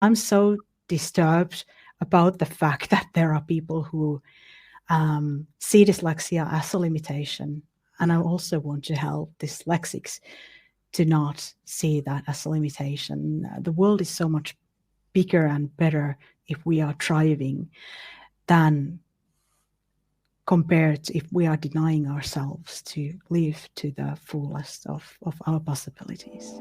I'm so disturbed about the fact that there are people who see dyslexia as a limitation. And I also want to help dyslexics to not see that as a limitation. The world is so much bigger and better if we are thriving than compared to if we are denying ourselves to live to the fullest of our possibilities.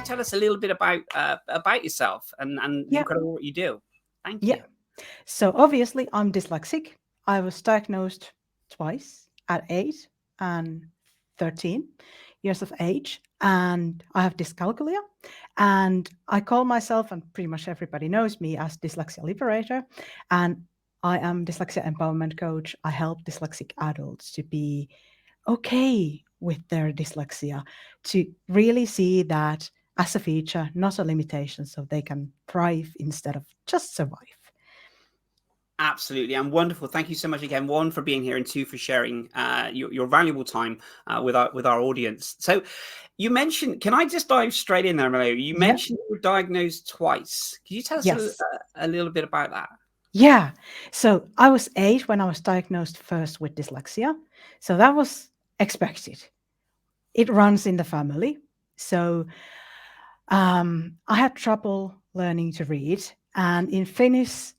Tell us a little bit about yourself and Yeah. incredible what you do. Thank Yeah. you. So obviously I'm dyslexic. I was diagnosed twice at 8 and 13 years of age, and I have dyscalculia. And I call myself, and pretty much everybody knows me, as Dyslexia Liberator. And I am dyslexia empowerment coach. I help dyslexic adults to be okay with their dyslexia, to really see that as a feature, not a limitation, so they can thrive instead of just survive. Absolutely, and wonderful. Thank you so much again, one, for being here, and two, for sharing your valuable time with our audience. So, you mentioned, can I just dive straight in there, Mallu? You Yeah. mentioned you were diagnosed twice. Can you tell us Yes. a little bit about that? Yeah. So I was 8 when I was diagnosed first with dyslexia. So that was expected. It runs in the family. So I had trouble learning to read, and in Finnish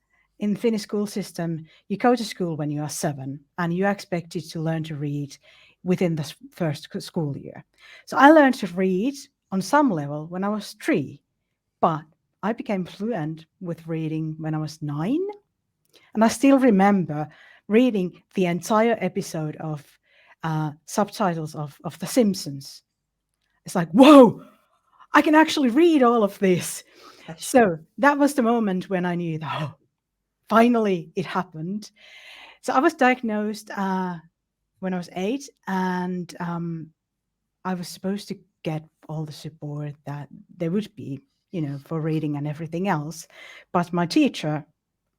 school system, you go to school when you are 7, and you are expected to learn to read within the first school year. So I learned to read on some level when I was 3, but I became fluent with reading when I was 9. And I still remember reading the entire episode of subtitles of The Simpsons. It's like, whoa, I can actually read all of this. So that was the moment when I knew that, oh, finally it happened. So I was diagnosed when I was 8, and I was supposed to get all the support that there would be, for reading and everything else. But my teacher,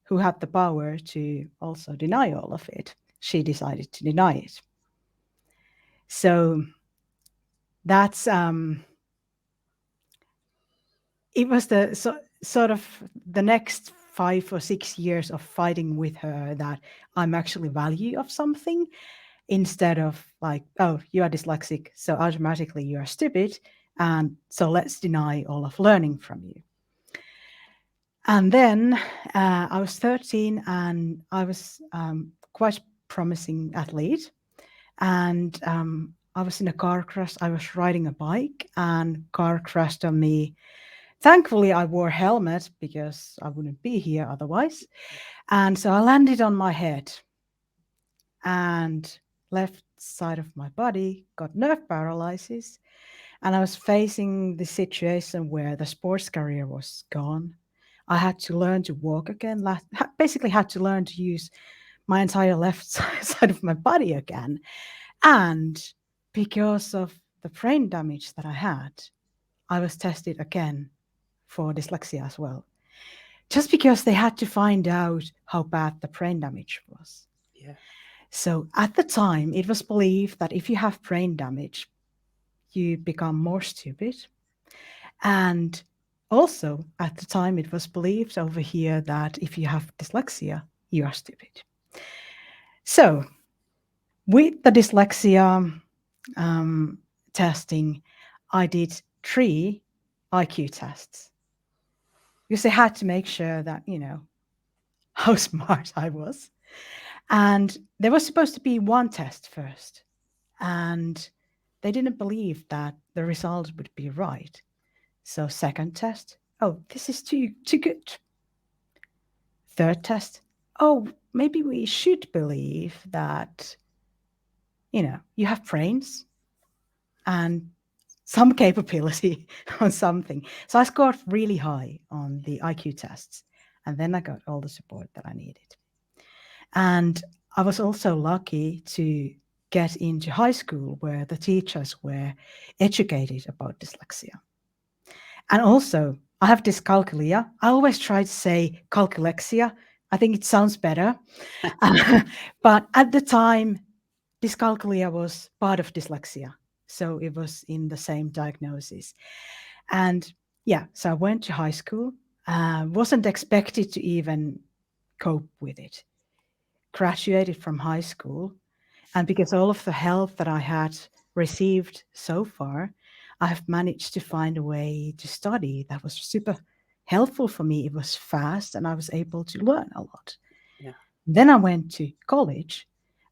who had the power to also deny all of it, she decided to deny it. So that's it was the sort of the next 5 or 6 years of fighting with her that I'm actually value of something, instead of like, oh, you are dyslexic, so automatically you are stupid, and so let's deny all of learning from you. And then I was 13, and I was quite promising athlete, and I was in a car crash. I was riding a bike, and car crashed on me. Thankfully, I wore a helmet because I wouldn't be here otherwise. And so I landed on my head, and left side of my body got nerve paralysis. And I was facing the situation where the sports career was gone. I had to learn to walk again. Basically, had to learn to use my entire left side of my body again. And because of the brain damage that I had, I was tested again for dyslexia as well. Just because they had to find out how bad the brain damage was. Yeah. So at the time, it was believed that if you have brain damage, you become more stupid. And also at the time, it was believed over here that if you have dyslexia, you are stupid. So with the dyslexia testing, I did 3 IQ tests because they had to make sure that, how smart I was. And there was supposed to be one test first. And they didn't believe that the results would be right. So second test, oh, this is too good. Third test, oh, maybe we should believe that, you have brains and some capability on something. So I scored really high on the IQ tests. And then I got all the support that I needed. And I was also lucky to get into high school where the teachers were educated about dyslexia. And also, I have dyscalculia. I always try to say calculexia. I think it sounds better. But at the time, dyscalculia was part of dyslexia. So it was in the same diagnosis. And yeah, so I went to high school, wasn't expected to even cope with it. Graduated from high school. And because all of the help that I had received so far, I have managed to find a way to study that was super helpful for me. It was fast and I was able to learn a lot. Yeah. Then I went to college,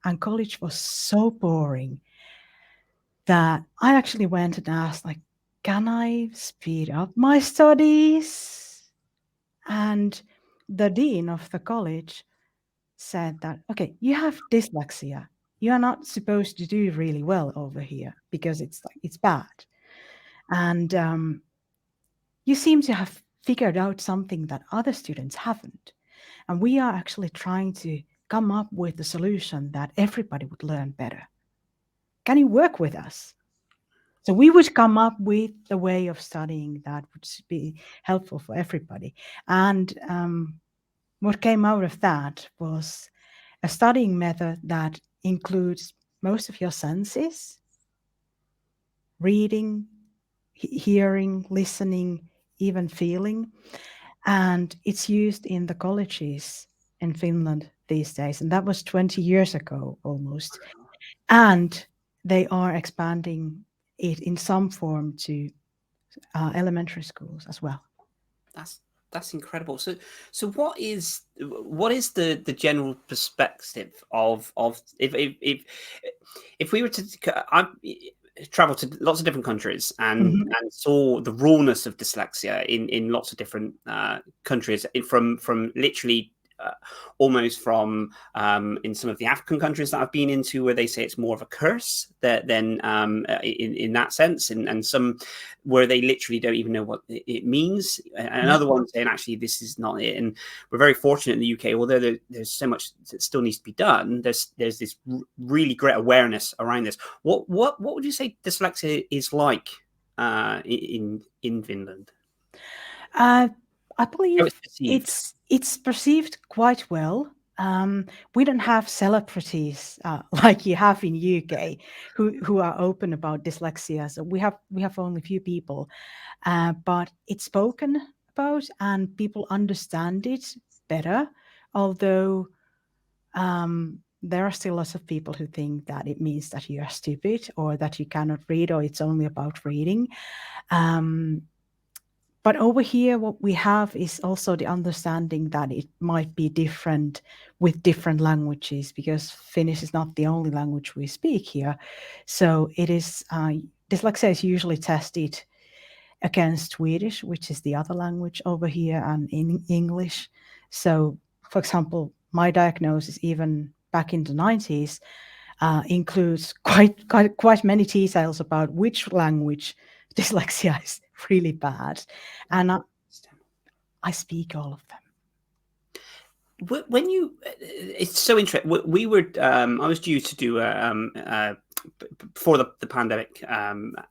and college was so boring that I actually went and asked, like, can I speed up my studies? And the dean of the college said that, okay, you have dyslexia. You are not supposed to do really well over here because it's bad. And you seem to have figured out something that other students haven't. And we are actually trying to come up with a solution that everybody would learn better. Can you work with us? So we would come up with a way of studying that would be helpful for everybody. And what came out of that was a studying method that includes most of your senses: reading, hearing, listening, even feeling. And it's used in the colleges in Finland these days. And that was 20 years ago almost. And they are expanding it in some form to elementary schools as well. That's incredible. So what is the general perspective of if we were to I traveled to lots of different countries and saw the rawness of dyslexia in lots of different countries, from literally almost from in some of the African countries that I've been into, where they say it's more of a curse than in that sense, and some where they literally don't even know what it means, and other ones saying actually this is not it. And we're very fortunate in the UK, although there's so much that still needs to be done. There's this really great awareness around this. What would you say dyslexia is like in Finland? I believe it's perceived quite well. We don't have celebrities like you have in UK who are open about dyslexia. So we have only a few people, but it's spoken about and people understand it better. Although there are still lots of people who think that it means that you are stupid or that you cannot read or it's only about reading. But over here, what we have is also the understanding that it might be different with different languages, because Finnish is not the only language we speak here. So it is dyslexia is usually tested against Swedish, which is the other language over here, and in English. So, for example, my diagnosis, even back in the 90s, includes quite many details about which language dyslexia is really bad, and I speak all of them. When you, it's so interesting. We were, I was due to do before the pandemic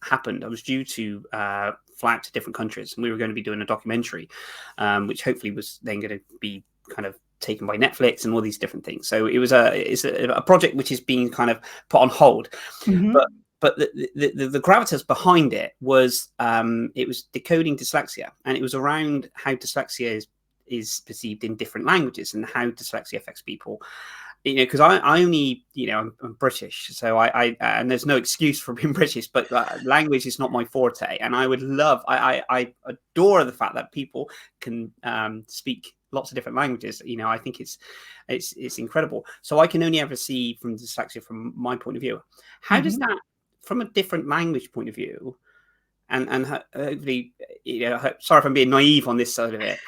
happened. I was due to fly out to different countries, and we were going to be doing a documentary, which hopefully was then going to be kind of taken by Netflix and all these different things. So it's a project which is being kind of put on hold, but the gravitas behind it was decoding dyslexia, and it was around how dyslexia is perceived in different languages and how dyslexia affects people. Because I only, I'm British, so I and there's no excuse for being British, but language is not my forte, and I would love, I adore the fact that people can speak lots of different languages. I think it's incredible. So I can only ever see from dyslexia from my point of view. How does that, from a different language point of view, and hopefully, sorry if I'm being naive on this side of it,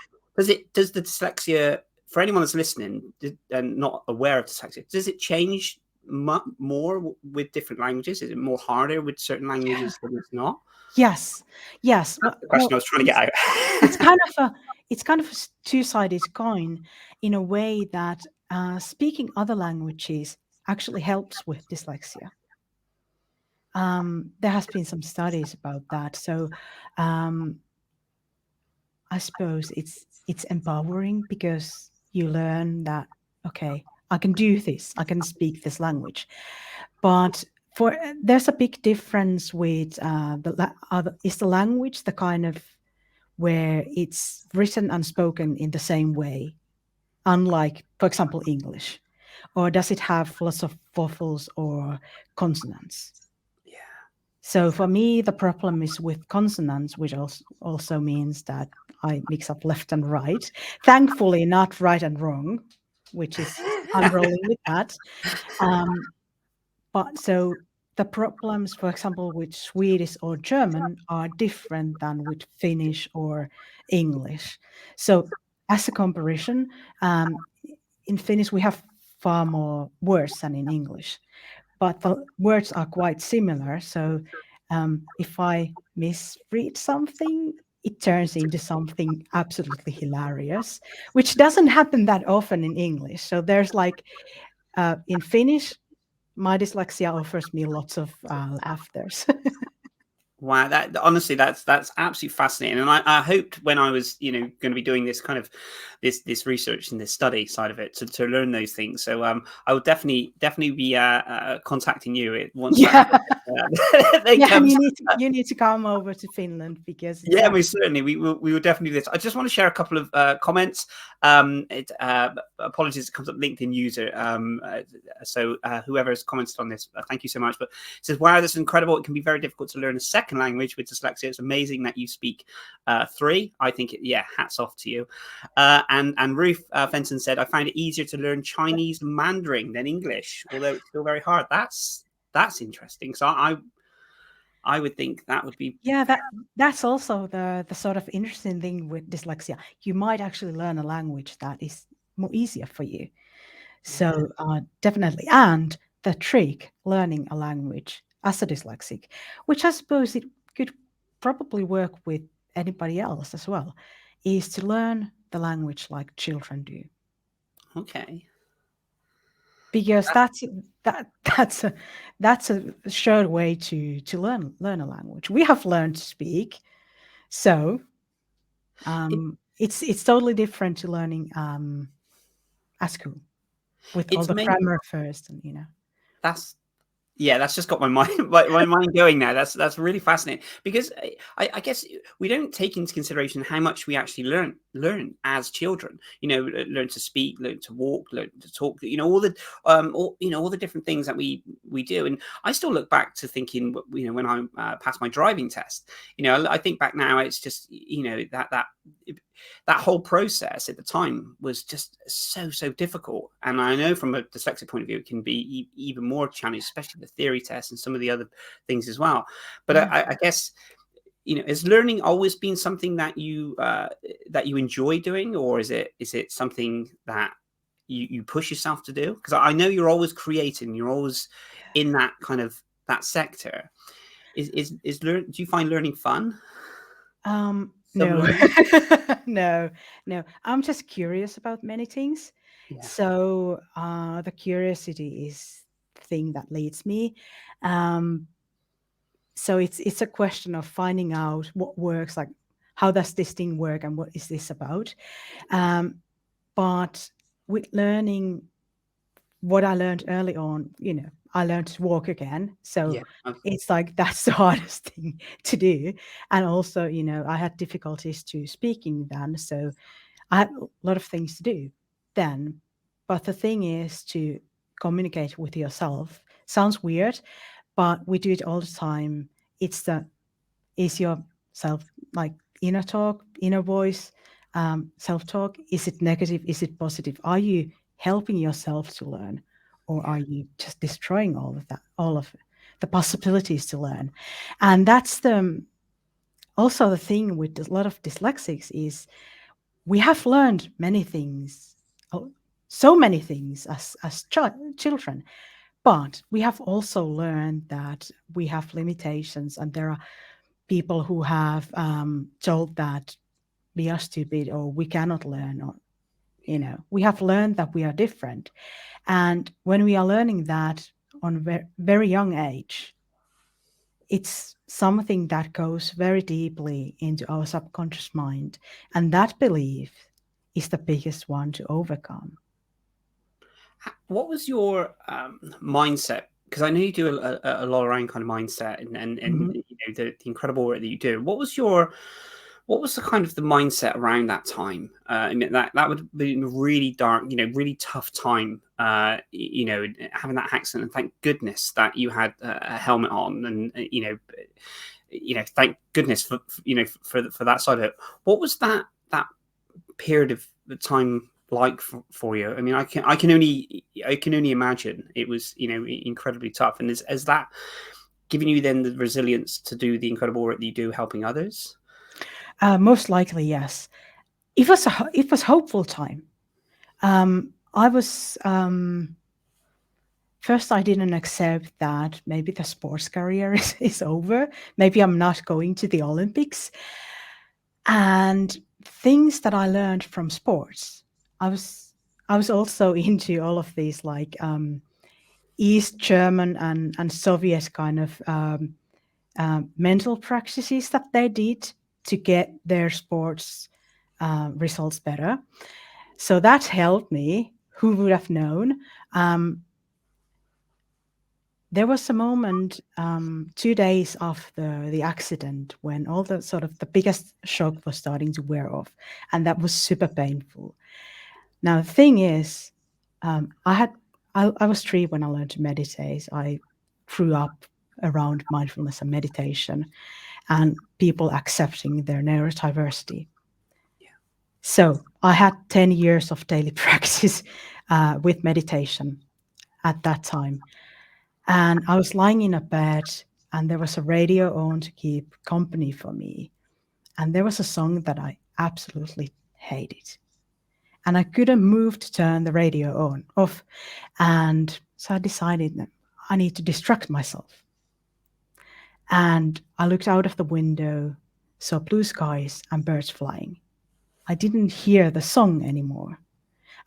does the dyslexia, for anyone that's listening and not aware of dyslexia, does it change more with different languages? Is it more harder with certain languages than it's not? Yes. That's the question I was trying to get out. It's kind of a two-sided coin, in a way that speaking other languages actually helps with dyslexia. There has been some studies about that. So I suppose it's empowering because you learn that, okay, I can do this, I can speak this language. But for there's a big difference with is the language the kind of where it's written and spoken in the same way, unlike, for example, English, or does it have lots of vowels or consonants? Yeah. So for me, the problem is with consonants, which also means that I mix up left and right. Thankfully, not right and wrong, which is I'm rolling with that. Um, but so the problems, for example, with Swedish or German are different than with Finnish or English. So as a comparison, in Finnish we have far more words than in English, but the words are quite similar. So if I misread something, it turns into something absolutely hilarious, which doesn't happen that often in English. So there's like in Finnish, my dyslexia offers me lots of laughters. Wow, that honestly, that's absolutely fascinating, and I hoped when I was, going to be doing this kind of this research and this study side of it to learn those things. So I will definitely be contacting you once that Yeah, they yeah, and comes. you need to come over to Finland because it's Yeah, we certainly we will definitely do this. I just want to share a couple of comments. Apologies, it comes up LinkedIn user. So whoever has commented on this, thank you so much. But it says, "Wow, this is incredible. It can be very difficult to learn a second language with dyslexia. It's amazing that you speak three. I think, yeah, hats off to you." And Ruth Fenton said, "I find it easier to learn Chinese Mandarin than English, although it's still very hard." That's interesting. So I would think that would be. yeah, that's also the sort of interesting thing with dyslexia. You might actually learn a language that is more easier for you. Yeah. So definitely, and the trick learning a language as a dyslexic, which I suppose it could probably work with anybody else as well, is to learn the language like children do, Okay. because that's a sure way to learn a language. We have learned to speak, so It, it's totally different to learning at school with all it's the amazing. grammar first, and That's Yeah, that's just got my mind my mind going now. That's really fascinating because I guess we don't take into consideration how much we actually learn as children. Learn to speak, learn to walk, learn to talk. All the different things that we do. And I still look back to thinking, when I passed my driving test. I think back now, it's just that whole process at the time was just so difficult. And I know from a dyslexic point of view, it can be even more challenging, especially the theory test and some of the other things as well. But yeah. I guess, has learning always been something that you enjoy doing, or is it something that you push yourself to do? Because I know you're always creating, you're always in that kind of that sector. Do you find learning fun? Some No, learning? no, no. I'm just curious about many things. Yeah. So the curiosity is the thing that leads me. Um, so it's a question of finding out what works, like how does this thing work and what is this about. Um, but with learning, what I learned early on, I learned to walk again. So Yeah. it's like that's the hardest thing to do. And also, I had difficulties to speaking then. So I had a lot of things to do then. But the thing is to communicate with yourself. Sounds weird, but we do it all the time. Is your self like inner talk, inner voice, self-talk, is it negative, is it positive? Are you helping yourself to learn, or are you just destroying all of the possibilities to learn? And that's also the thing with a lot of dyslexics is we have learned many things, so many things as children, but we have also learned that we have limitations, and there are people who have told that we are stupid or we cannot learn, or We have learned that we are different. And when we are learning that on very young age, it's something that goes very deeply into our subconscious mind. And that belief is the biggest one to overcome. What was your mindset? Because I know you do a lot around kind of mindset and Mhm. the incredible work that you do. What was the kind of the mindset around that time? I mean, that would be a really dark, really tough time. Having that accident, and thank goodness that you had a helmet on, and thank goodness for that side of it. What was that period of the time like for you? I mean, I can only imagine it was incredibly tough. And is that giving you then the resilience to do the incredible work that you do helping others? Most likely, yes. It was hopeful time. I was first, I didn't accept that maybe the sports career is over. Maybe I'm not going to the Olympics. And things that I learned from sports, I was also into all of these like East German and Soviet kind of mental practices that they did to get their sports results better. So that helped me. Who would have known? There was a moment 2 days after the accident when all the sort of the biggest shock was starting to wear off, and that was super painful. Now the thing is, I was 3 when I learned to meditate. I grew up around mindfulness and meditation, and people accepting their neurodiversity. So I had 10 years of daily practice with meditation at that time. And I was lying in a bed, and there was a radio on to keep company for me. And there was a song that I absolutely hated. And I couldn't move to turn the radio off. And so I decided that I need to distract myself. And I looked out of the window, saw blue skies and birds flying. I didn't hear the song anymore.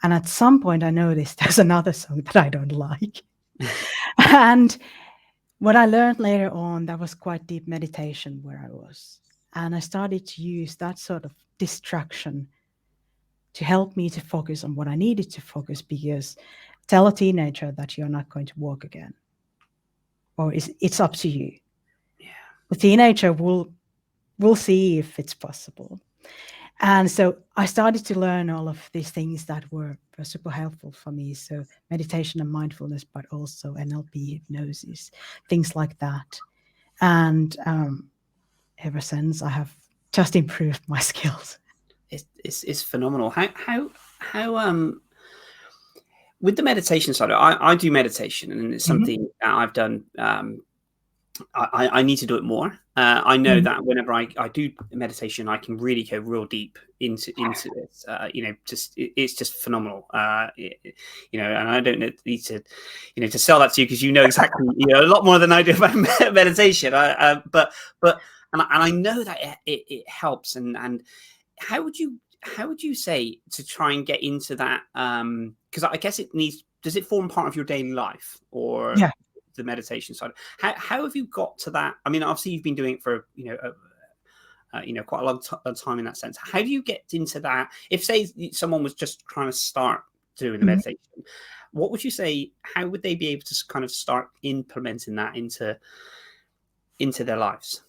And at some point, I noticed there's another song that I don't like. And what I learned later on, that was quite deep meditation where I was. And I started to use that sort of distraction to help me to focus on what I needed to focus, because tell a teenager that you're not going to walk again, or it's up to you. Yeah. The teenager will see if it's possible. And so I started to learn all of these things that were super helpful for me. So meditation and mindfulness, but also NLP, hypnosis, things like that. And ever since, I have just improved my skills. It's phenomenal. How with the meditation side, I do meditation, and it's Mhm. something that I've done. I need to do it more. I know Mhm. that whenever I do meditation, I can really go real deep into this. It's just phenomenal. And I don't need to, to sell that to you, because you know exactly a lot more than I do about meditation. But and I know that it helps. And how would you say to try and get into that? Because I guess it needs. Does it form part of your daily life, or Yeah. the meditation side? How have you got to that? I mean, obviously you've been doing it for quite a long time in that sense. How do you get into that? If say someone was just trying to start doing the Mhm. meditation, what would you say? How would they be able to kind of start implementing that into their lives?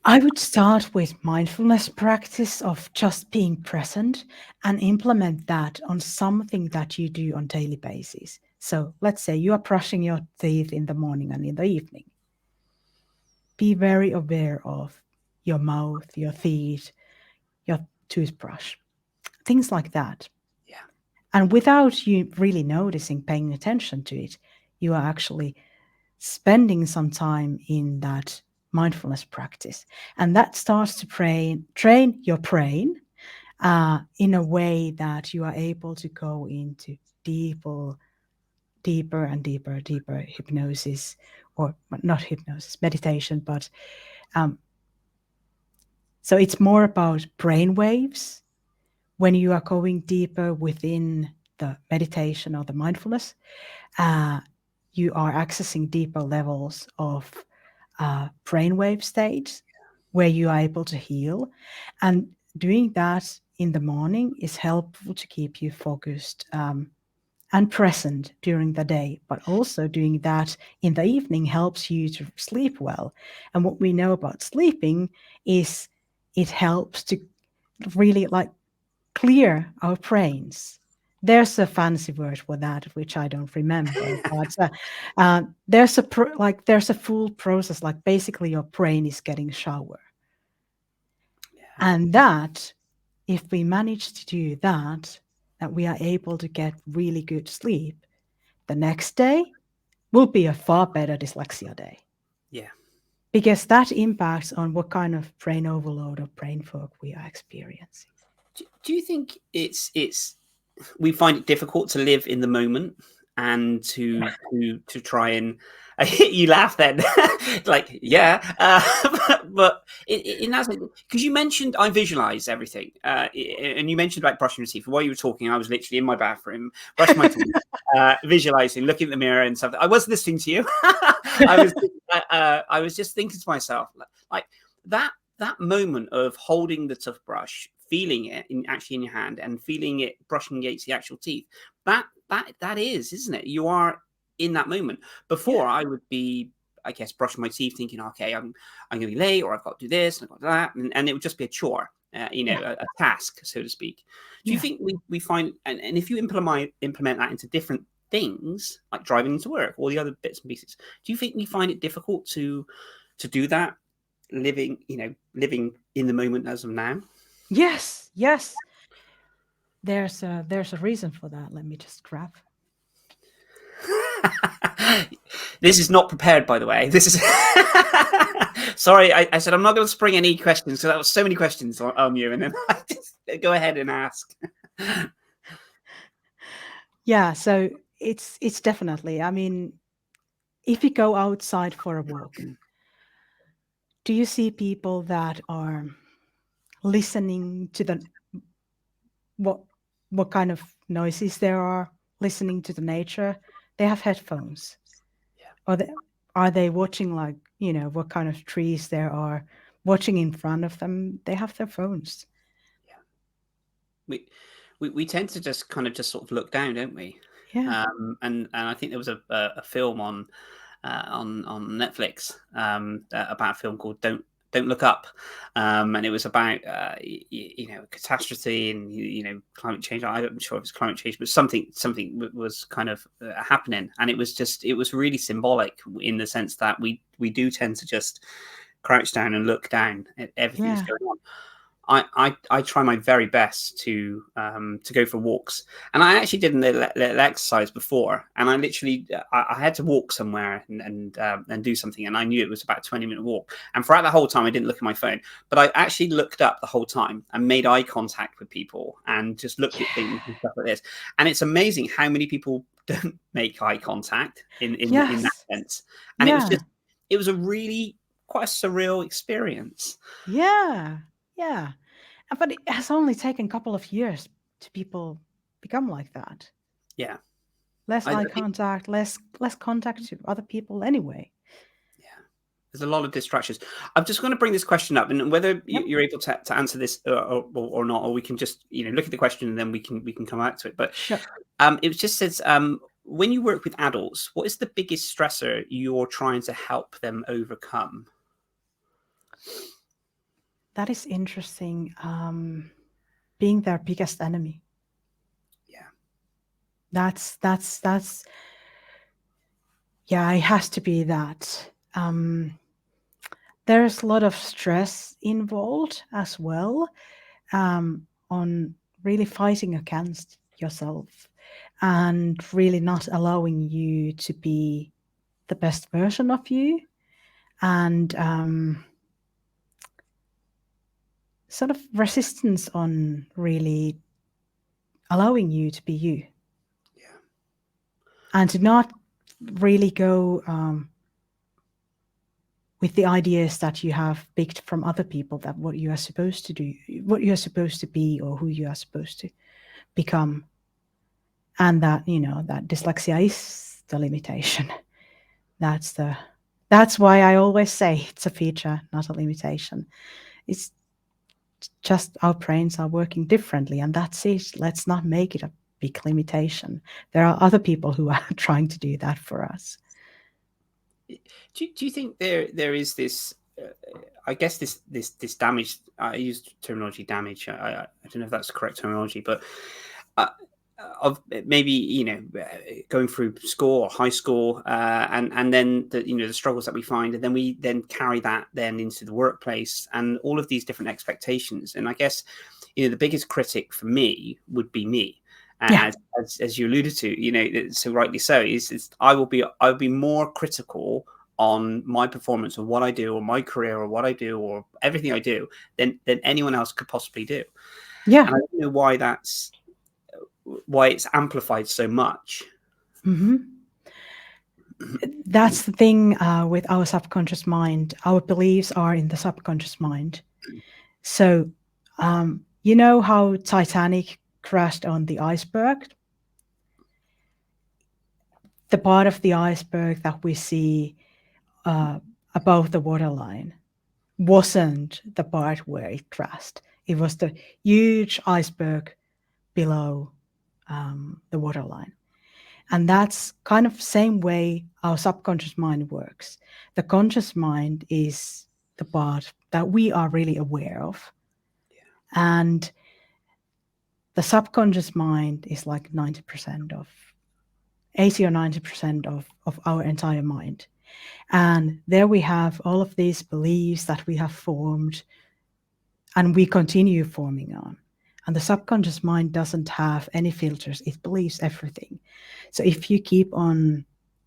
I would start with mindfulness practice of just being present and implement that on something that you do on daily basis. So let's say you are brushing your teeth in the morning and in the evening. Be very aware of your mouth, your teeth, your toothbrush, things like that. Yeah. And without you really noticing, paying attention to it, you are actually spending some time in that mindfulness practice. And that starts to train your brain in a way that you are able to go into deeper and deeper hypnosis, or not hypnosis, meditation. But so it's more about brain waves, when you are going deeper within the meditation or the mindfulness, you are accessing deeper levels of brainwave states where you are able to heal. And doing that in the morning is helpful to keep you focused and present during the day, but also doing that in the evening helps you to sleep well. And what we know about sleeping is it helps to really like clear our brains. There's a fancy word for that, which I don't remember, but there's a full process. Like basically, your brain is getting a shower, and that if we manage to do that, that we are able to get really good sleep, the next day will be a far better dyslexia day. Yeah. Because that impacts on what kind of brain overload or brain fog we are experiencing. Do you think we find it difficult to live in the moment and to try and you laugh then like yeah but in that sense, because you mentioned I visualize everything and you mentioned about brushing your teeth. While you were talking, I was literally in my bathroom brushing my teeth, visualizing, looking at the mirror and stuff. I was listening to you. I was just thinking to myself like that moment of holding the toothbrush, feeling it actually in your hand and feeling it brushing against the actual teeth, that is, isn't it? You are in that moment. Before, I would be, I guess, brushing my teeth thinking, okay, I'm going to be late, or I've got to do this and I've got that, and it would just be a chore, a task, so to speak. Do you think we find, and if you implement that into different things, like driving into work, all the other bits and pieces, do you think we find it difficult to do that, living in the moment as of now? Yes. There's a reason for that. Let me just grab. This is not prepared, by the way. This is sorry. I said I'm not going to spring any questions, so that was so many questions on you, and then I just go ahead and ask. Yeah, so it's definitely. I mean, if you go outside for a walk, do you see people that are listening to the what kind of noises there are, listening to the nature? They have headphones. Or are they watching like, what kind of trees there are, watching in front of them? They have their phones. Yeah. We tend to just kind of just sort of look down, don't we? Yeah. And I think there was a film on Netflix about a film called Don't Look Up, and it was about catastrophe and climate change. I'm not sure if it's climate change, but something was kind of happening, and it was really symbolic in the sense that we do tend to just crouch down and look down at everything that's going on. I try my very best to go for walks, and I actually did a little exercise before, and I literally I had to walk somewhere and do something, and I knew it was about a 20-minute walk, and throughout the whole time I didn't look at my phone, but I actually looked up the whole time and made eye contact with people and just looked at things and stuff like this, and it's amazing how many people don't make eye contact in that sense, and it was a really quite a surreal experience. Yeah. But it has only taken a couple of years to people become like that. Yeah. Less eye contact, less contact to other people anyway. Yeah. There's a lot of distractions. I'm just going to bring this question up, and whether you're able to answer this or not, or we can just look at the question and then we can come back to it. But sure. It just says, when you work with adults, what is the biggest stressor you're trying to help them overcome? That is interesting. Being their biggest enemy. Yeah. That's yeah, it has to be that. There's a lot of stress involved as well, on really fighting against yourself and really not allowing you to be the best version of you, and sort of resistance on really allowing you to be you. Yeah. And to not really go with the ideas that you have picked from other people, that what you are supposed to do, what you are supposed to be, or who you are supposed to become. And that, that dyslexia is the limitation. That's why I always say it's a feature, not a limitation. It's just our brains are working differently, and that's it. Let's not make it a big limitation. There are other people who are trying to do that for us. Do you think there is this? I guess this damage. I used terminology damage. I don't know if that's the correct terminology, but of maybe going through school or high school, and then the struggles that we find, and then we carry that then into the workplace, and all of these different expectations. And I guess the biggest critic for me would be me. Yeah. As you alluded to, so rightly so, is I will be more critical on my performance or what I do or my career or what I do or everything I do than anyone else could possibly do. Yeah. And I don't know why it's amplified so much. Mm-hmm. That's the thing with our subconscious mind. Our beliefs are in the subconscious mind. So, you know how Titanic crashed on the iceberg? The part of the iceberg that we see above the waterline wasn't the part where it crashed. It was the huge iceberg below the waterline. And that's kind of the same way our subconscious mind works. The conscious mind is the part that we are really aware of. Yeah. And the subconscious mind is like 80 or 90% of our entire mind. And there we have all of these beliefs that we have formed and we continue forming on. And the subconscious mind doesn't have any filters. It believes everything. So if you keep on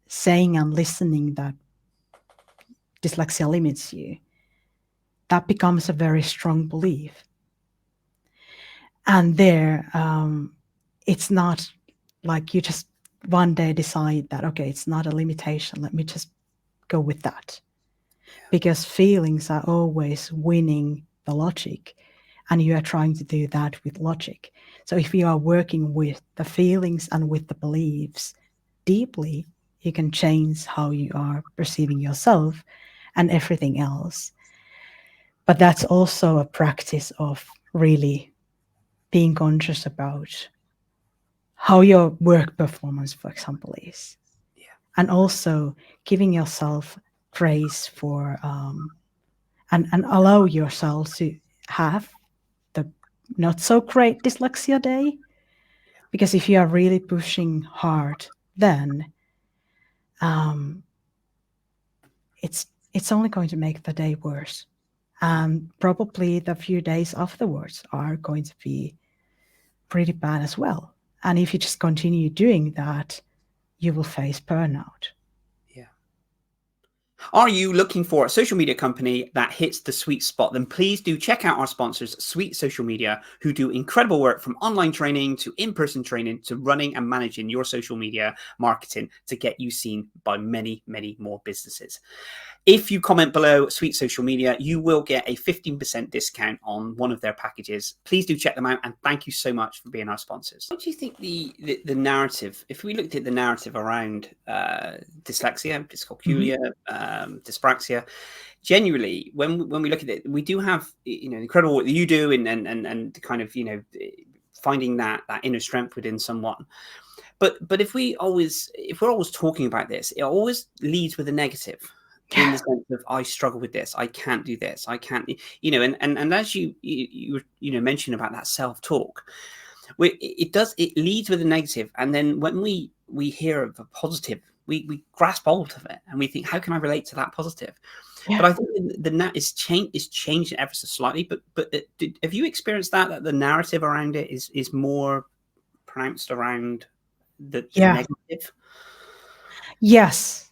saying and listening that dyslexia limits you, that becomes a very strong belief. And there, it's not like you just one day decide that, okay, it's not a limitation. Let me just go with that. Because feelings are always winning the logic. And you are trying to do that with logic. So if you are working with the feelings and with the beliefs deeply, you can change how you are perceiving yourself and everything else. But that's also a practice of really being conscious about how your work performance, for example, is. Yeah. And also giving yourself grace for, and allow yourself to have the not so great dyslexia day. Because if you are really pushing hard, then it's only going to make the day worse. And probably the few days afterwards are going to be pretty bad as well. And if you just continue doing that, you will face burnout. Are you looking for a social media company that hits the sweet spot? Then please do check out our sponsors, Sweet Social Media, who do incredible work from online training to in-person training to running and managing your social media marketing to get you seen by many, many more businesses. If you comment below Sweet Social Media, you will get a 15% discount on one of their packages. Please do check them out, and thank you so much for being our sponsors. What do you think the narrative, if we looked at the narrative around dyslexia, dyscalculia, dyspraxia, generally, when we look at it, we do have incredible work that you do and kind of finding that inner strength within someone. But if we're always talking about this, it always leads with a negative. In the sense of I struggle with this, I can't do this, I can't, and as you mentioned about that self-talk, it leads with a negative, and then when we hear of a positive, we grasp hold of it and we think, how can I relate to that positive? Yeah. But I think the net is changed ever so slightly. But have you experienced that the narrative around it is more pronounced around the negative? Yes.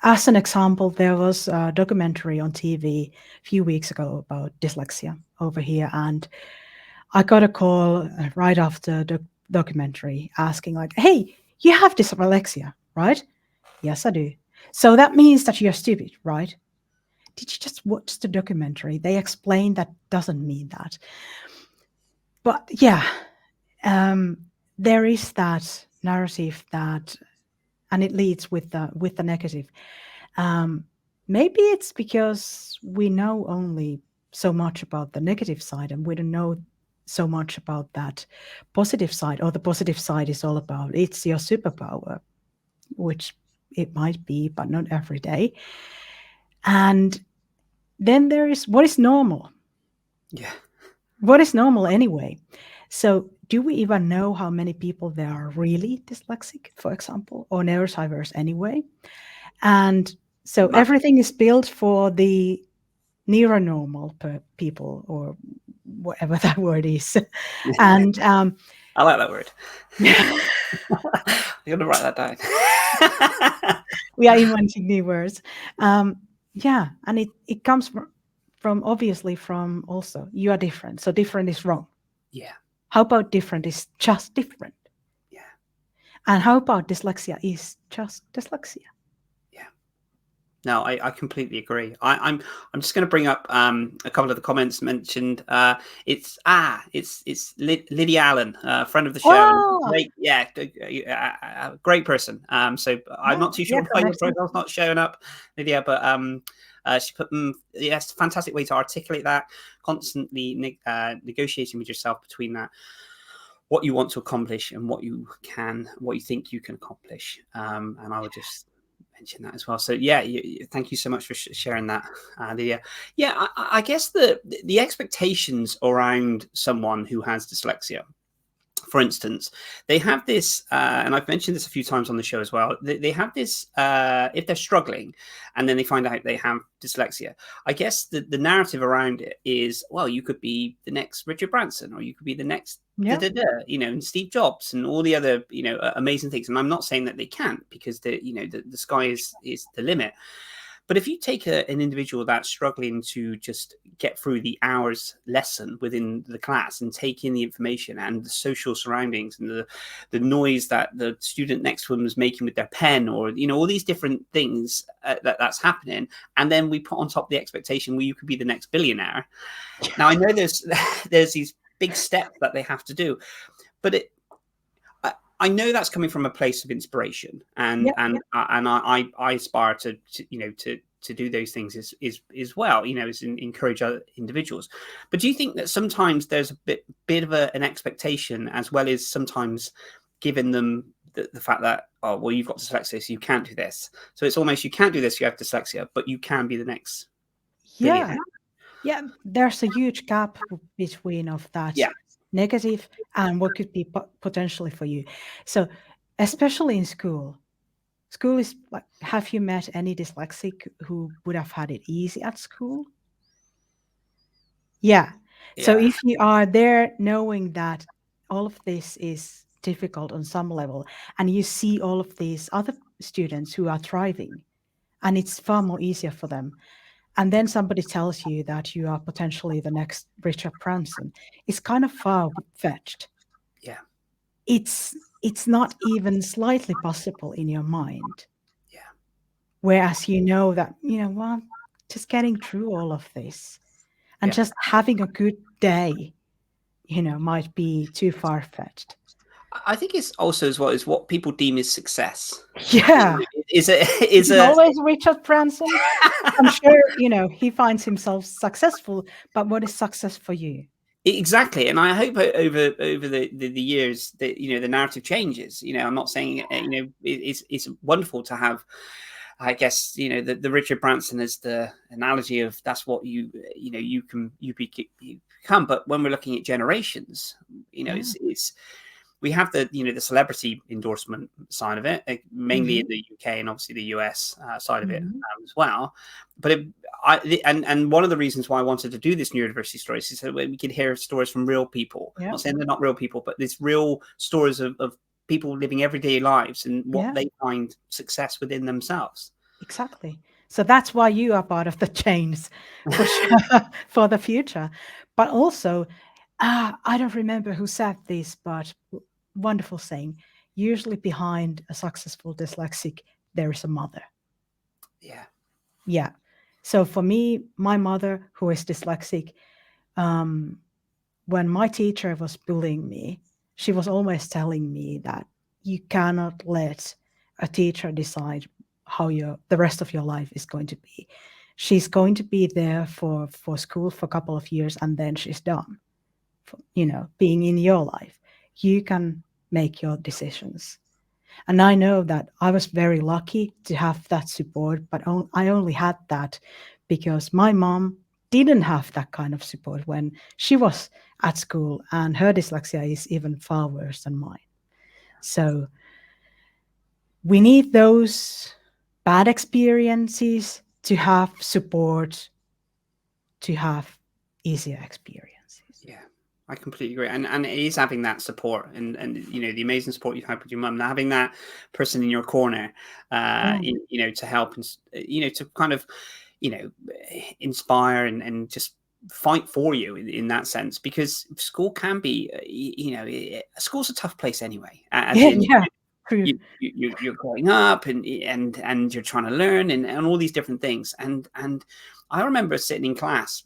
As an example, there was a documentary on TV a few weeks ago about dyslexia over here. And I got a call right after the documentary asking like, hey, you have dyslexia, right? Yes, I do. So that means that you're stupid, right? did you just watch the documentary? They explain that doesn't mean that. But yeah, there is that narrative that, and it leads with the negative. Maybe it's because we know only so much about the negative side, and we don't know so much about that positive side. Or the positive side is all about it's your superpower, which it might be, but not every day. And then there is what is normal. Yeah. What is normal anyway? So, do we even know how many people there are really dyslexic, for example, or neurodiverse anyway? And so everything is built for the neuronormal people, or whatever that word is. And I like that word. yeah, I'm going to write that down. we are inventing new words. Yeah, and it comes from obviously from also you are different, so different is wrong. Yeah. How about different is just different? Yeah. And how about dyslexia is just dyslexia? Yeah. No, I completely agree. I'm just going to bring up a couple of the comments mentioned. It's Lydia Allen, friend of the show. Oh, Great, yeah, great person. So I'm not too sure why your profile's not showing up, Lydia, but she put, yes, fantastic way to articulate that. Constantly negotiating with yourself between that, what you want to accomplish and what you think you can accomplish. And I would just mention that as well. So yeah, thank you so much for sharing that, Lydia. Yeah, I guess the expectations around someone who has dyslexia, for instance, they have this, and I've mentioned this a few times on the show as well. They have this, if they're struggling and then they find out they have dyslexia, I guess the narrative around it is, well, you could be the next Richard Branson, or you could be the next, and Steve Jobs and all the other, amazing things. And I'm not saying that they can't, because the sky is the limit. But if you take an individual that's struggling to just get through the hour's lesson within the class and take in the information and the social surroundings and the noise that the student next to them is making with their pen, or, all these different things that's happening, and then we put on top the expectation, well, you could be the next billionaire. Now, I know there's these big steps that they have to do, but I know that's coming from a place of inspiration, and I aspire to do those things as well, as encourage other individuals. But do you think that sometimes there's a bit of an expectation, as well as sometimes giving them the fact that, oh, well, you've got dyslexia, so you can't do this. So it's almost, you can't do this, you have dyslexia, but you can be the next billionaire. Yeah, there's a huge gap between of that negative and what could be potentially for you. So especially in school is like, have you met any dyslexic who would have had it easy at school? Yeah. So if you are there knowing that all of this is difficult on some level, and you see all of these other students who are thriving, and it's far more easier for them, and then somebody tells you that you are potentially the next Richard Branson, it's kind of far-fetched. Yeah. It's not even slightly possible in your mind. Yeah. Whereas that, well, just getting through all of this and just having a good day, might be too far-fetched. I think it's also as well is what people deem as success. Yeah. Is always Richard Branson? I'm sure, he finds himself successful, but what is success for you? Exactly. And I hope over the years that, the narrative changes. I'm not saying, it's wonderful to have, I guess, the Richard Branson is the analogy of that's what you become. But when we're looking at generations, it's we have the celebrity endorsement side of it, mainly in the UK and obviously the US side of it as well. But and one of the reasons why I wanted to do this neurodiversity stories is so we could hear stories from real people. I'm not saying they're not real people, but there's real stories of people living everyday lives and what they find success within themselves. Exactly. So that's why you are part of the change for sure, for the future. But also, I don't remember who said this, but wonderful saying. Usually behind a successful dyslexic, there is a mother. Yeah. Yeah. So for me, my mother, who is dyslexic, um, when my teacher was bullying me, she was always telling me that you cannot let a teacher decide how the rest of your life is going to be. She's going to be there for school for a couple of years, and then she's done. Being in your life, you can make your decisions. And I know that I was very lucky to have that support, but I only had that because my mom didn't have that kind of support when she was at school, and her dyslexia is even far worse than mine. So we need those bad experiences to have support, to have easier experiences. Yeah, I completely agree. And it is having that support and the amazing support you've had with your mum, having that person in your corner, Yeah. to help and, to kind of, inspire and just fight for you in that sense, because school can be, school's a tough place anyway, as Yeah, in yeah, true. you're growing up and you're trying to learn and all these different things. And I remember sitting in class,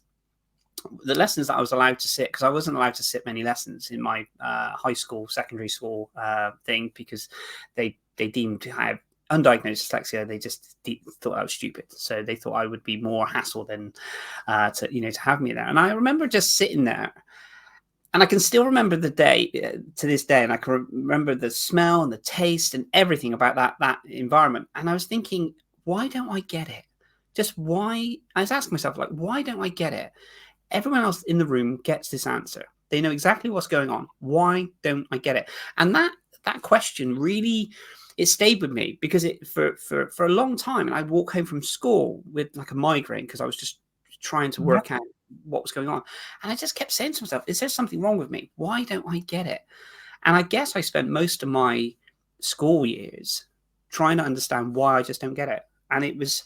the lessons that I was allowed to sit, because I wasn't allowed to sit many lessons in my high school, secondary school thing, because they deemed to have undiagnosed dyslexia. They just thought I was stupid, so they thought I would be more hassle than to have me there. And I remember just sitting there, and I can still remember the day to this day, and I can remember the smell and the taste and everything about that environment. And I was thinking, why don't I get it? Just why? I was asking myself, like, why don't I get it? Everyone else in the room gets this answer. They know exactly what's going on. Why don't I get it? And that question really, it stayed with me, because it for a long time, and I'd walk home from school with like a migraine because I was just trying to work out what was going on. And I just kept saying to myself, is there something wrong with me? Why don't I get it? And I guess I spent most of my school years trying to understand why I just don't get it. And it was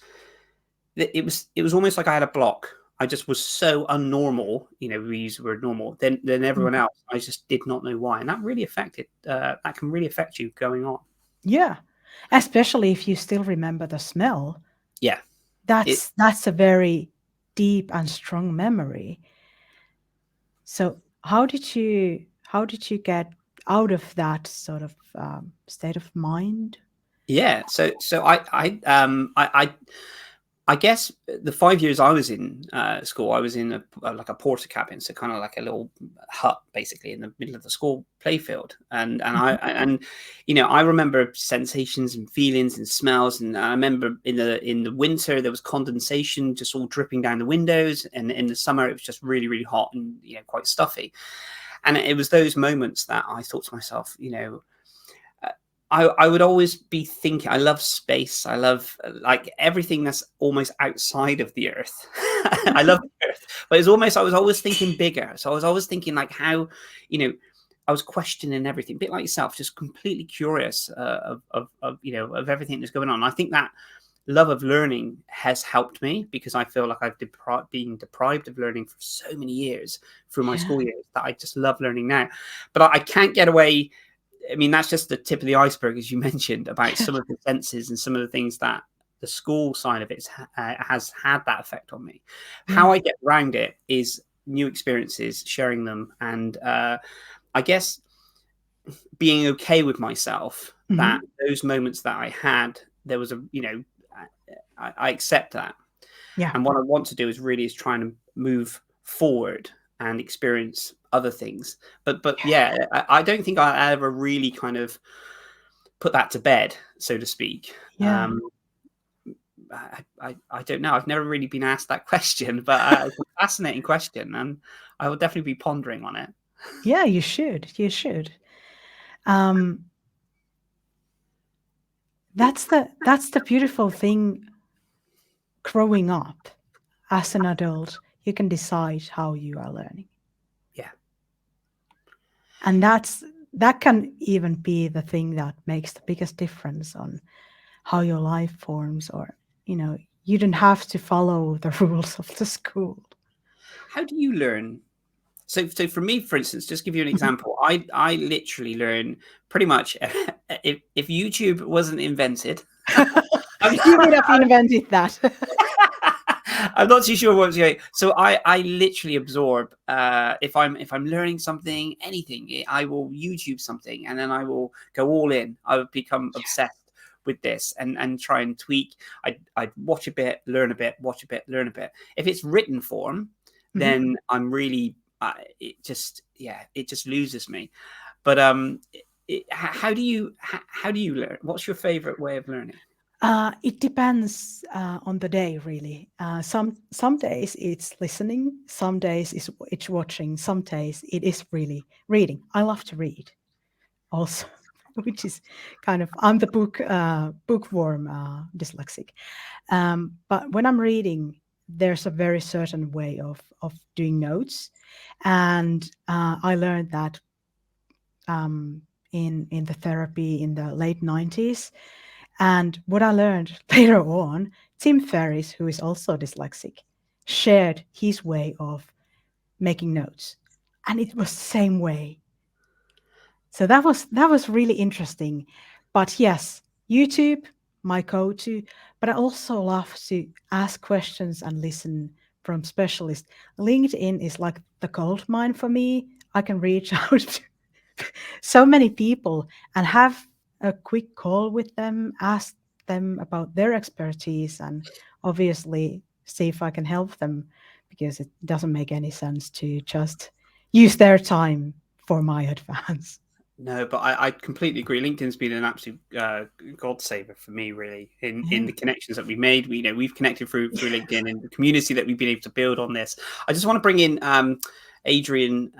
almost like I had a block. I just was so unnormal, we use the word normal, than everyone else. I just did not know why. And that really that can really affect you going on. Yeah, especially if you still remember the smell. Yeah. That's a very deep and strong memory. So how did you get out of that sort of state of mind? Yeah. So I guess the 5 years I was in school, I was in like a porter cabin, so kind of like a little hut, basically, in the middle of the school playfield. And I remember sensations and feelings and smells. And I remember in the winter there was condensation just all dripping down the windows, and in the summer it was just really, really hot and quite stuffy. And it was those moments that I thought to myself, I would always be thinking, I love space. I love like everything that's almost outside of the earth. I love the earth, but I was always thinking bigger. So I was always thinking like how, I was questioning everything, a bit like yourself, just completely curious of everything that's going on. I think that love of learning has helped me, because I feel like I've been deprived of learning for so many years through my school years, that I just love learning now. But I can't get away. I mean, that's just the tip of the iceberg, as you mentioned, about some of the senses and some of the things that the school side of it has had that effect on me. How I get around it is new experiences, sharing them, and I guess being okay with myself that those moments that I had, there was I accept that. Yeah. And what I want to do is try and move forward and experience other things. But yeah, I don't think I ever really kind of put that to bed, so to speak. Yeah. I don't know. I've never really been asked that question, but it's a fascinating question, and I will definitely be pondering on it. Yeah, you should. You should. That's the beautiful thing. Growing up as an adult, you can decide how you are learning. Yeah. And that can even be the thing that makes the biggest difference on how your life forms, or you don't have to follow the rules of the school. How do you learn? So for me, for instance, just give you an example, I literally learn pretty much if YouTube wasn't invented. You would have invented that. I'm not too sure what's going. So I literally absorb. If I'm learning something, anything, I will YouTube something, and then I will go all in. I would become obsessed with this and try and tweak. I'd watch a bit, learn a bit, watch a bit, learn a bit. If it's written form, Mhm. then I'm really it just loses me. But how do you learn? What's your favorite way of learning? It depends on the day, really. Some days it's listening, some days it's watching, some days it is really reading. I love to read, also, which is kind of I'm the bookworm dyslexic. But when I'm reading, there's a very certain way of doing notes, and I learned that in the therapy in the late 90s. And what I learned later on, Tim Ferriss, who is also dyslexic, shared his way of making notes, and it was the same way. So that was really interesting. But yes, YouTube, my go-to, but I also love to ask questions and listen from specialists. LinkedIn is like the gold mine for me. I can reach out to so many people and have a quick call with them, ask them about their expertise, and obviously see if I can help them, because it doesn't make any sense to just use their time for my advance. No, but I completely agree. LinkedIn's been an absolute god saver for me, really, in Yeah. the connections that we made. We've connected through LinkedIn and the community that we've been able to build on this. I just want to bring in Adrian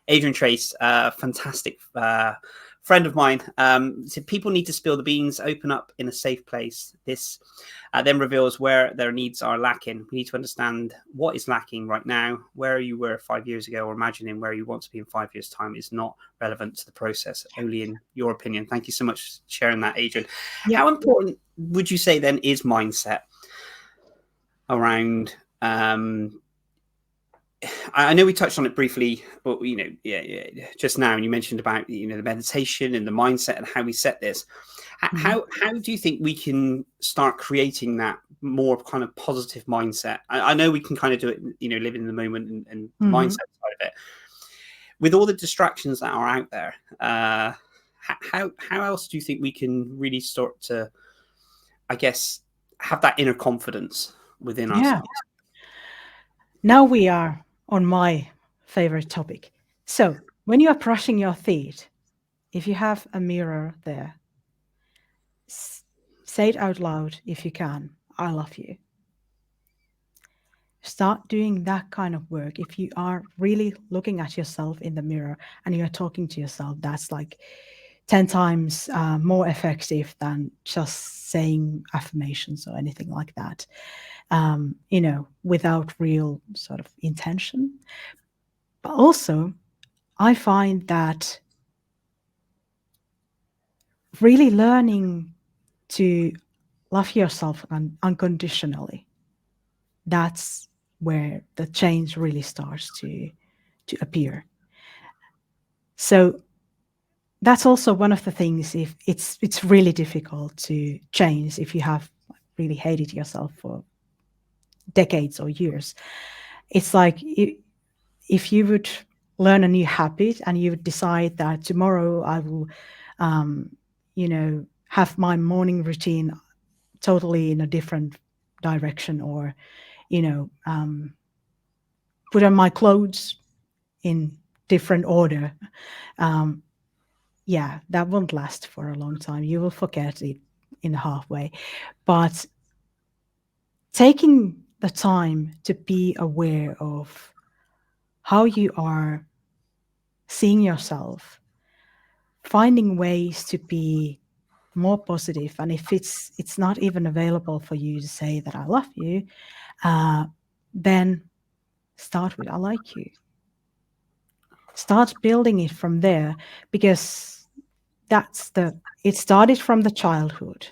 Adrian Trace, fantastic friend of mine. Said people need to spill the beans, open up in a safe place. This then reveals where their needs are lacking. We need to understand what is lacking right now. Where you were 5 years ago, or imagining where you want to be in 5 years' time, is not relevant to the process, only in your opinion. Thank you so much for sharing that, Adrian. Yeah. How important would you say then is mindset around I know we touched on it briefly, but just now, and you mentioned about the meditation and the mindset and how we set this. Mhm. How do you think we can start creating that more kind of positive mindset? I know we can kind of do it, living in the moment and the mindset Mhm. side of it. With all the distractions that are out there, how else do you think we can really start to, I guess, have that inner confidence within Yeah. ourselves? Now we are on my favorite topic. So, when you are brushing your teeth, if you have a mirror there, say it out loud if you can. I love you. Start doing that kind of work. If you are really looking at yourself in the mirror and you're talking to yourself, that's like 10 times more effective than just saying affirmations or anything like that, without real sort of intention. But also, I find that really learning to love yourself unconditionally, that's where the change really starts to appear. So that's also one of the things. If it's really difficult to change if you have really hated yourself for decades or years. It's like if you would learn a new habit and you would decide that tomorrow I will, have my morning routine totally in a different direction, or you know, put on my clothes in different order. Um, yeah, that won't last for a long time. You will forget it in halfway. But taking the time to be aware of how you are seeing yourself, finding ways to be more positive, and if it's not even available for you to say that I love you, then start with I like you. Start building it from there, because it started from the childhood.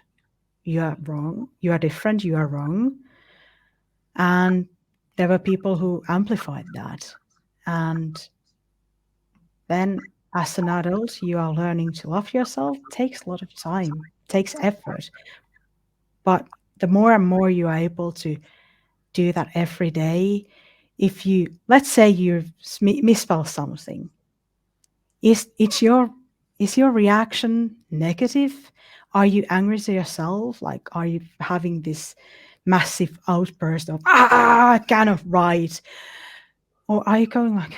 You are wrong, you are different, you are wrong. And there were people who amplified that. And then as an adult, you are learning to love yourself. It takes a lot of time, takes effort. But the more and more you are able to do that every day, if you, let's say you misspell something, is your reaction negative? Are you angry to yourself? Like, are you having this massive outburst of I cannot write? Or are you going like,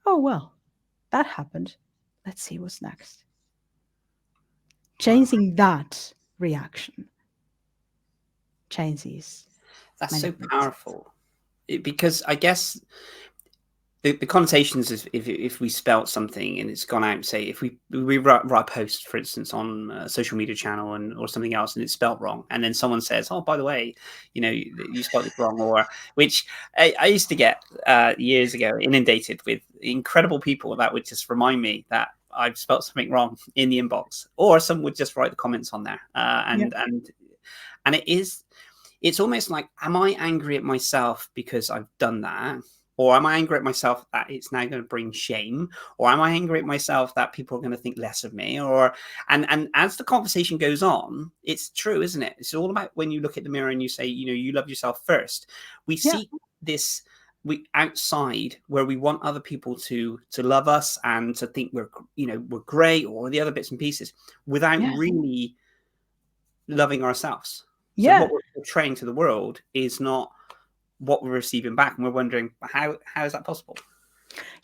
oh well, that happened. Let's see what's next. Wow. Changing that reaction changes That's many so things. powerful. Because I guess the connotations is if we spelt something and it's gone out, say if we write a post, for instance, on a social media channel or something else, and it's spelt wrong, and then someone says, "Oh, by the way, you spelled it wrong," or which I used to get years ago inundated with incredible people that would just remind me that I've spelt something wrong in the inbox, or some would just write the comments on there, Yeah. and it's almost like, am I angry at myself because I've done that? Or am I angry at myself that it's now going to bring shame? Or am I angry at myself that people are going to think less of me? And as the conversation goes on, it's true, isn't it? It's all about when you look at the mirror and you say, you love yourself first. We Yeah. seek this outside where we want other people to love us and to think we're great, or the other bits and pieces, without Yeah. really loving ourselves. So Yeah. what we're portraying to the world is not what we're receiving back, and we're wondering how is that possible?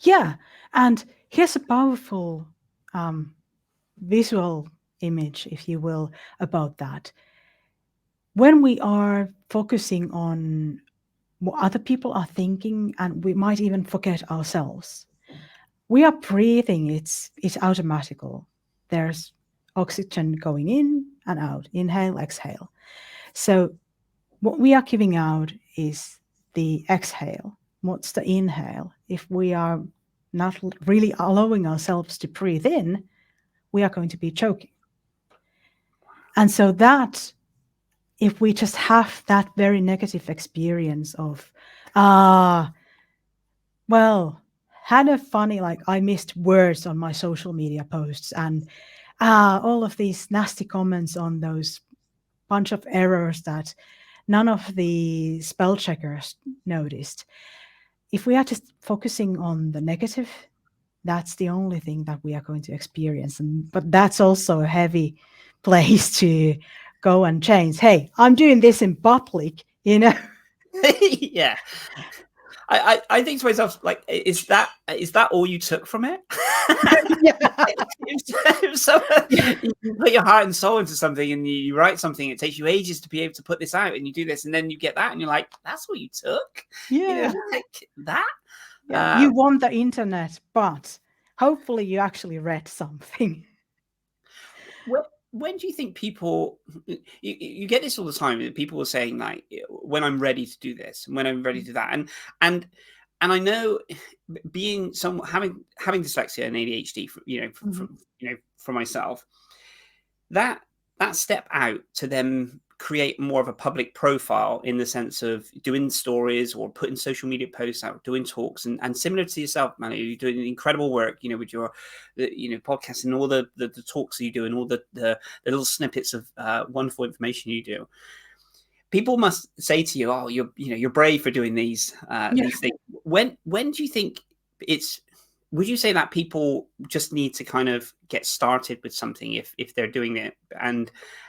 Yeah. And here's a powerful visual image, if you will, about that. When we are focusing on what other people are thinking, and we might even forget ourselves, we are breathing. It's automatical. There's oxygen going in and out, inhale, exhale. So what we are giving out is the exhale. What's the inhale? If we are not really allowing ourselves to breathe in, we are going to be choking. And so that, if we just have that very negative experience of, well, had a funny, like I missed words on my social media posts, and all of these nasty comments on those bunch of errors that none of the spell checkers noticed. If we are just focusing on the negative, that's the only thing that we are going to experience. But that's also a heavy place to go and change. Hey, I'm doing this in public, Yeah. I think to myself, like, is that all you took from it? Yeah. if someone, you put your heart and soul into something and you write something, it takes you ages to be able to put this out, and you do this, and then you get that, and you're like, that's what you took? Yeah. Like that? Yeah. You want the internet, but hopefully you actually read something. When do you think people, you get this all the time, people are saying like, when I'm ready to do this, when I'm ready to do that, and I know, being having dyslexia and ADHD, for myself, that step out to then create more of a public profile, in the sense of doing stories or putting social media posts out, doing talks, and similar to yourself, Mallu, you're doing incredible work, with your, podcasts and all the talks you do, and all the little snippets of wonderful information you do. People must say to you, "Oh, you're brave for doing these things." When do you think it's? Would you say that people just need to kind of get started with something if they're doing it,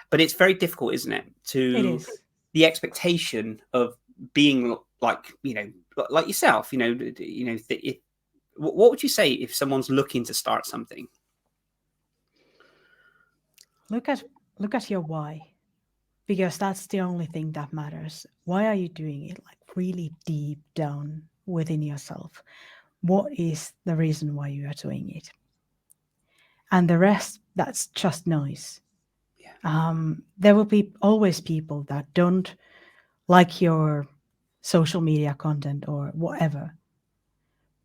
but it's very difficult, isn't it? It is. The expectation of being like yourself. What would you say if someone's looking to start something? Look at your why, because that's the only thing that matters. Why are you doing it? Like really deep down within yourself. What is the reason why you are doing it? And the rest, that's just noise. There will be always people that don't like your social media content or whatever.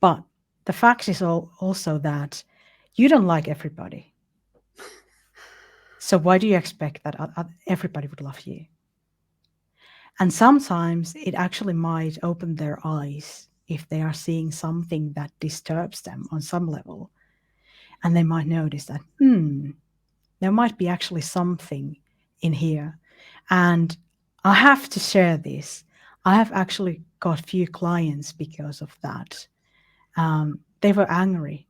But the fact is also that you don't like everybody. So why do you expect that everybody would love you? And sometimes it actually might open their eyes if they are seeing something that disturbs them on some level. And they might notice that, there might be actually something in here. And I have to share this. I have actually got few clients because of that. They were angry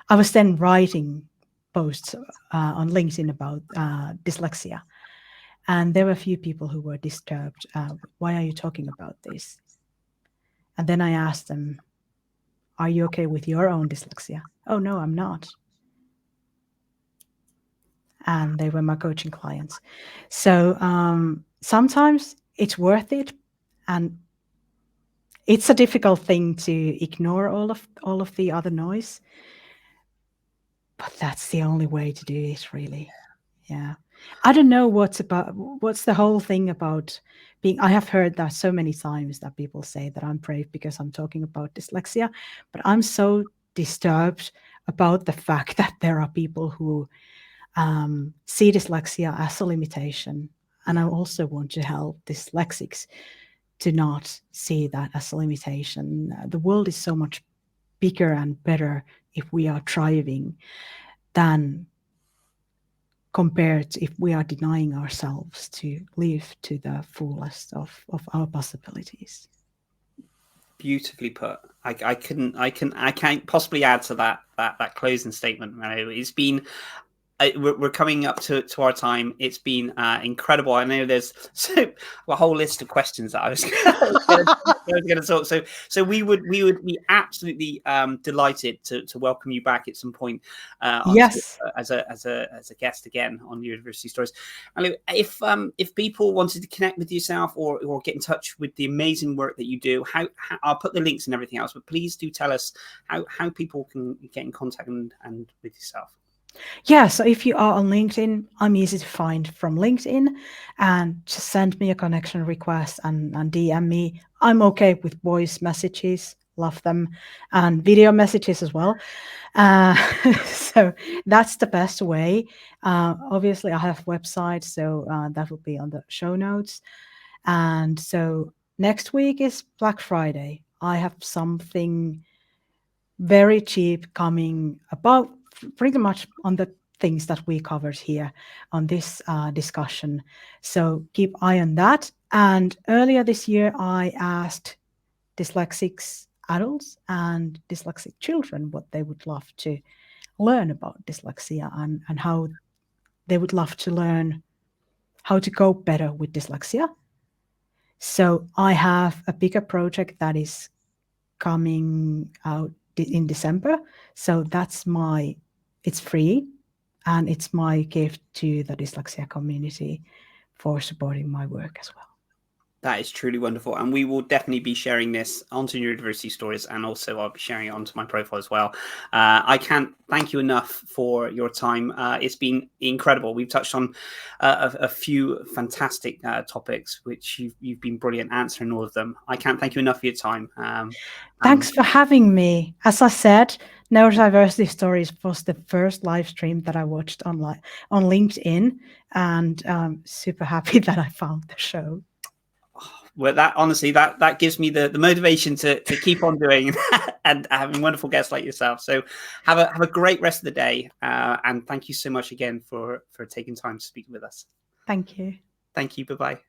I was then writing posts on LinkedIn about dyslexia. And there were a few people who were disturbed. Why are you talking about this? And then I asked them, are you okay with your own dyslexia? Oh, no, I'm not. And they were my coaching clients. So sometimes it's worth it. And it's a difficult thing to ignore all of the other noise. But that's the only way to do it, really. Yeah. I don't know what's the whole thing about being. I have heard that so many times that people say that I'm brave because I'm talking about dyslexia, but I'm so disturbed about the fact that there are people who see dyslexia as a limitation. And I also want to help dyslexics to not see that as a limitation. The world is so much bigger and better if we are thriving than compared to if we are denying ourselves to live to the fullest of our possibilities. Beautifully put. I can't possibly add to that closing statement. It's been we're coming up to our time. It's been incredible. I know there's a whole list of questions that I was going to talk. So we would be absolutely delighted to welcome you back at some point. Yes. As a guest again on Neurodiversity Stories. And if people wanted to connect with yourself or get in touch with the amazing work that you do, how I'll put the links and everything else. But please do tell us how people can get in contact and with yourself. Yeah, so if you are on LinkedIn, I'm easy to find from LinkedIn, and just send me a connection request and DM me. I'm okay with voice messages, love them, and video messages as well. So that's the best way. Obviously, I have websites, so that will be on the show notes. And so next week is Black Friday. I have something very cheap coming about pretty much on the things that we covered here on this discussion. So keep eye on that. And earlier this year, I asked dyslexic adults and dyslexic children what they would love to learn about dyslexia and how they would love to learn how to cope better with dyslexia. So I have a bigger project that is coming out in December. So it's free, and it's my gift to the dyslexia community for supporting my work as well. That is truly wonderful. And we will definitely be sharing this onto Neurodiversity Stories, and also I'll be sharing it onto my profile as well. I can't thank you enough for your time. It's been incredible. We've touched on a few fantastic topics, which you've been brilliant answering all of them. I can't thank you enough for your time. Thanks for having me. As I said, Neurodiversity Stories was the first live stream that I watched on LinkedIn, and I'm super happy that I found the show. Well, that honestly, that gives me the motivation to keep on doing and having wonderful guests like yourself. So have a great rest of the day, and thank you so much again for taking time to speak with us. Thank you. Thank you. Bye-bye.